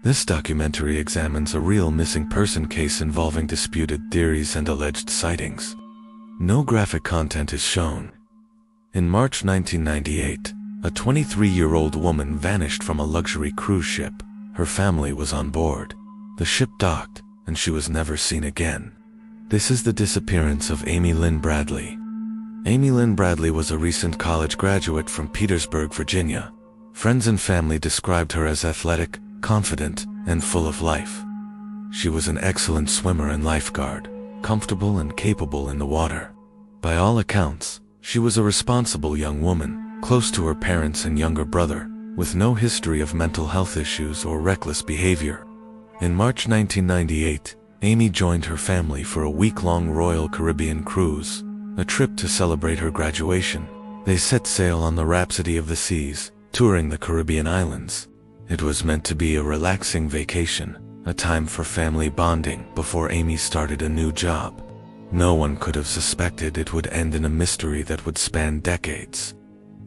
This documentary examines a real missing person case involving disputed theories and alleged sightings. No graphic content is shown. In March 1998, a 23-year-old woman vanished from a luxury cruise ship. Her family was on board. The ship docked, and she was never seen again. This is the disappearance of Amy Lynn Bradley. Amy Lynn Bradley was a recent college graduate from Petersburg, Virginia. Friends and family described her as athletic, confident, and full of life. She was an excellent swimmer and lifeguard, comfortable and capable in the water. By all accounts, she was a responsible young woman, close to her parents and younger brother, with no history of mental health issues or reckless behavior. In March 1998, Amy joined her family for a week-long Royal Caribbean cruise, a trip to celebrate her graduation. They set sail on the Rhapsody of the Seas, touring the Caribbean islands. It was meant to be a relaxing vacation, a time for family bonding before Amy started a new job. No one could have suspected it would end in a mystery that would span decades.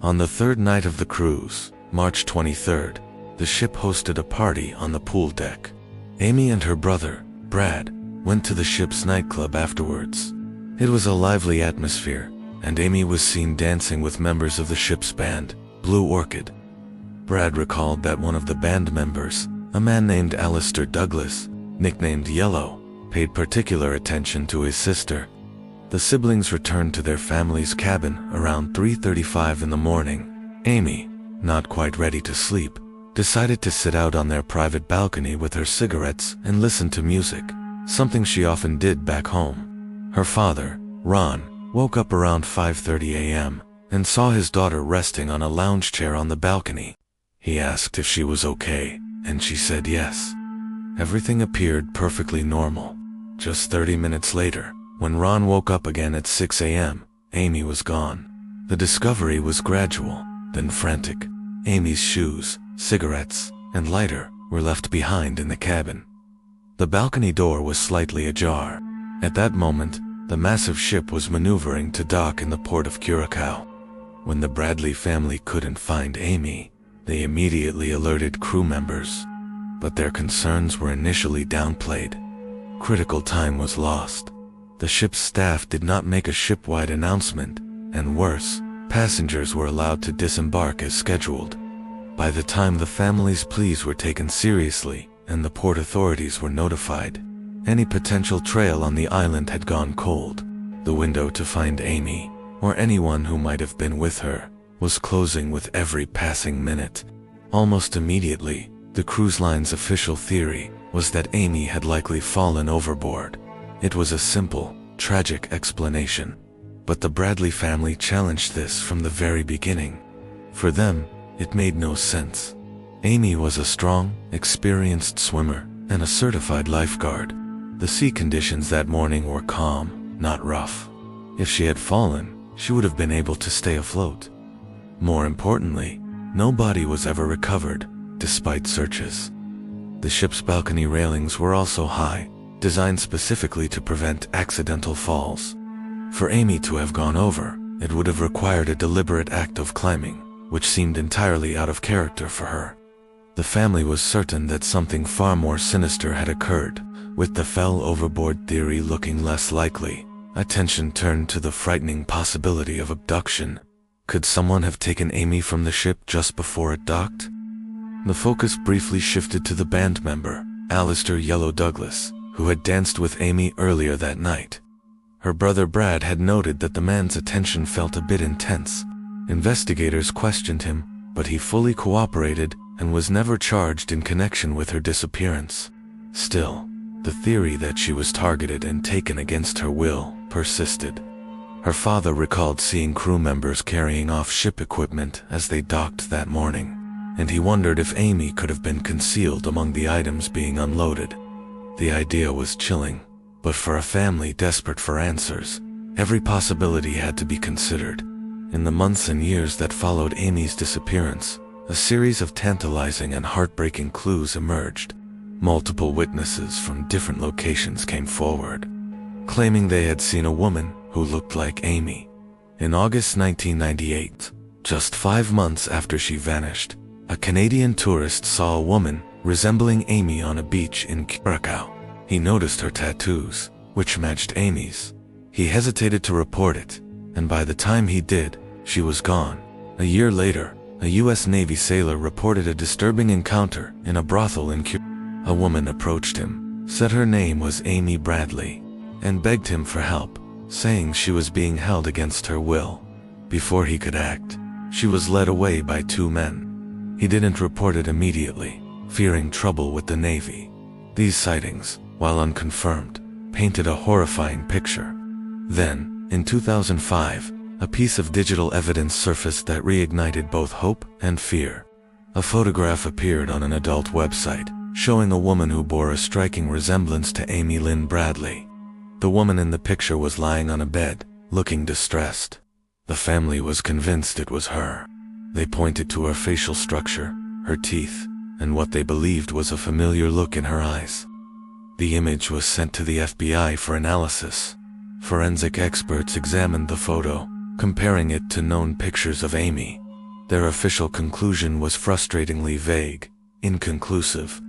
On the third night of the cruise, March 23rd, the ship hosted a party on the pool deck. Amy and her brother, Brad, went to the ship's nightclub afterwards. It was a lively atmosphere, and Amy was seen dancing with members of the ship's band, Blue Orchid. Brad recalled that one of the band members, a man named Alistair Douglas, nicknamed Yellow, paid particular attention to his sister. The siblings returned to their family's cabin around 3:35 in the morning. Amy, not quite ready to sleep, decided to sit out on their private balcony with her cigarettes and listen to music, something she often did back home. Her father, Ron, woke up around 5:30 a.m. and saw his daughter resting on a lounge chair on the balcony. He asked if she was okay, and she said yes. Everything appeared perfectly normal. Just 30 minutes later, when Ron woke up again at 6 a.m., Amy was gone. The discovery was gradual, then frantic. Amy's shoes, cigarettes, and lighter were left behind in the cabin. The balcony door was slightly ajar. At that moment, the massive ship was maneuvering to dock in the port of Curacao. When the Bradley family couldn't find Amy, they immediately alerted crew members, but their concerns were initially downplayed. Critical time was lost. The ship's staff did not make a ship-wide announcement, and worse, passengers were allowed to disembark as scheduled. By the time the family's pleas were taken seriously and the port authorities were notified, any potential trail on the island had gone cold. The window to find Amy, or anyone who might have been with her, was closing with every passing minute. Almost immediately, the cruise line's official theory was that Amy had likely fallen overboard. It was a simple, tragic explanation, but the Bradley family challenged this from the very beginning. For them, it made no sense. Amy was a strong, experienced swimmer and a certified lifeguard. The sea conditions that morning were calm, not rough. If she had fallen, she would have been able to stay afloat. More importantly, no body was ever recovered, despite searches. The ship's balcony railings were also high, designed specifically to prevent accidental falls. For Amy to have gone over, it would have required a deliberate act of climbing, which seemed entirely out of character for her. The family was certain that something far more sinister had occurred, with the fell overboard theory looking less likely. Attention turned to the frightening possibility of abduction. Could someone have taken Amy from the ship just before it docked? The focus briefly shifted to the band member, Alistair Yellow Douglas, who had danced with Amy earlier that night. Her brother Brad had noted that the man's attention felt a bit intense. Investigators questioned him, but he fully cooperated and was never charged in connection with her disappearance. Still, the theory that she was targeted and taken against her will persisted. Her father recalled seeing crew members carrying off ship equipment as they docked that morning, and he wondered if Amy could have been concealed among the items being unloaded. The idea was chilling, but for a family desperate for answers, every possibility had to be considered. In the months and years that followed Amy's disappearance, a series of tantalizing and heartbreaking clues emerged. Multiple witnesses from different locations came forward, claiming they had seen a woman who looked like Amy. In August 1998, just 5 months after she vanished, a Canadian tourist saw a woman resembling Amy on a beach in Curacao. He noticed her tattoos, which matched Amy's. He hesitated to report it, and by the time he did, she was gone. A year later, a U.S. Navy sailor reported a disturbing encounter in a brothel in Curacao. A woman approached him, said her name was Amy Bradley, and begged him for help, saying she was being held against her will. Before he could act, she was led away by two men. He didn't report it immediately, fearing trouble with the Navy. These sightings, while unconfirmed, painted a horrifying picture. Then, in 2005, a piece of digital evidence surfaced that reignited both hope and fear. A photograph appeared on an adult website, showing a woman who bore a striking resemblance to Amy Lynn Bradley. The woman in the picture was lying on a bed, looking distressed. The family was convinced it was her. They pointed to her facial structure, her teeth, and what they believed was a familiar look in her eyes. The image was sent to the FBI for analysis. Forensic experts examined the photo, comparing it to known pictures of Amy. Their official conclusion was frustratingly vague, inconclusive.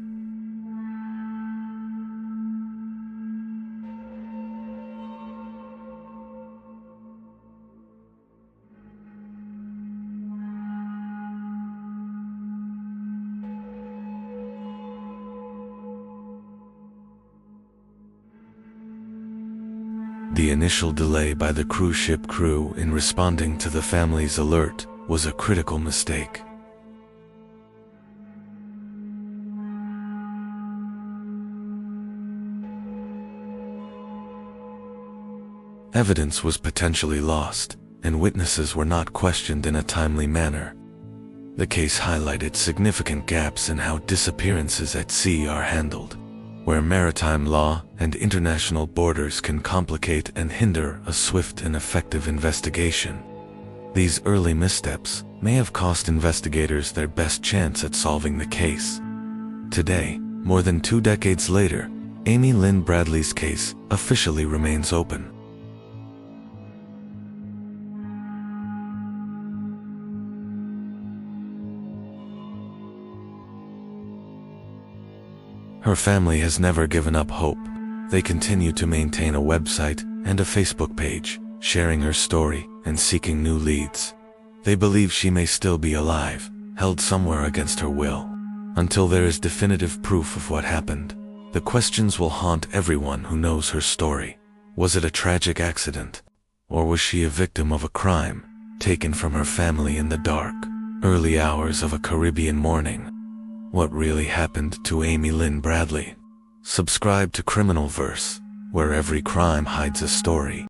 The initial delay by the cruise ship crew in responding to the family's alert was a critical mistake. Evidence was potentially lost, and witnesses were not questioned in a timely manner. The case highlighted significant gaps in how disappearances at sea are handled, where maritime law and international borders can complicate and hinder a swift and effective investigation. These early missteps may have cost investigators their best chance at solving the case. Today, more than 2 decades later, Amy Lynn Bradley's case officially remains open. Her family has never given up hope. They continue to maintain a website and a Facebook page, sharing her story and seeking new leads. They believe she may still be alive, held somewhere against her will. Until there is definitive proof of what happened, the questions will haunt everyone who knows her story. Was it a tragic accident? Or was she a victim of a crime, taken from her family in the dark, early hours of a Caribbean morning? What really happened to Amy Lynn Bradley? Subscribe to Criminal Verse, where every crime hides a story.